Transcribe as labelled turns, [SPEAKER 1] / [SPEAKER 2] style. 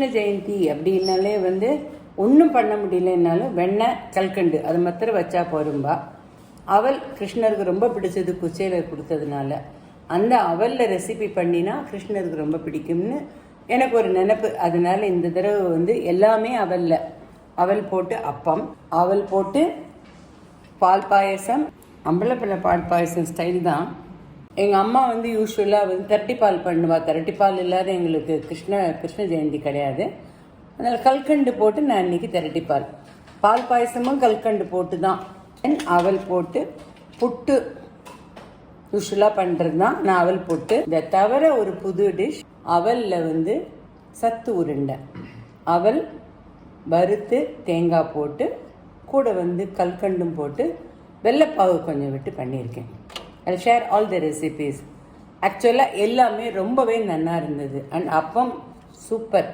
[SPEAKER 1] கிருஷ்ண ஜெயந்தி அப்படின்னாலே ஒன்றும் பண்ண முடியலன்னாலும் வெண்ணெய் கல்கண்டு அது மாத்திரம் வச்சா போரும்பா. அவல் கிருஷ்ணருக்கு ரொம்ப பிடிச்சது, குச்சையில் கொடுத்ததுனால அந்த அவலில் ரெசிபி பண்ணினா கிருஷ்ணருக்கு ரொம்ப பிடிக்கும்னு எனக்கு ஒரு நினைப்பு. அதனால இந்த தடவை எல்லாமே அவல் போட்டு அப்பம், அவல் போட்டு பால் பாயசம், அம்பலப்பழ பால் பாயசம் ஸ்டைல் தான். எங்கள் அம்மா யூஸ்வலாக திரட்டி பால் பண்ணுவா. திரட்டி பால் இல்லாத எங்களுக்கு கிருஷ்ண ஜெயந்தி கிடையாது. அதனால் கல்கண்டு போட்டு நான் இன்றைக்கி திரட்டி பால் பாயசமும் கல்கண்டு போட்டு தான். அவல் போட்டு புட்டு யூஸ்வலாக பண்ணுறது தான். நான் அவல் போட்டு இதை தவிர ஒரு புது டிஷ், அவலில் சத்து உருண்டை, அவல் வறுத்து தேங்காய் போட்டு கூட கல்கண்டும் போட்டு வெள்ளைப்பாகு கொஞ்சம் விட்டு பண்ணியிருக்கேன். ஐ ஷேர் ஆல் த ரெசிபீஸ். ஆக்சுவலாக எல்லாமே ரொம்பவே நல்லா இருந்தது. அண்ட் அப்பம் சூப்பர்.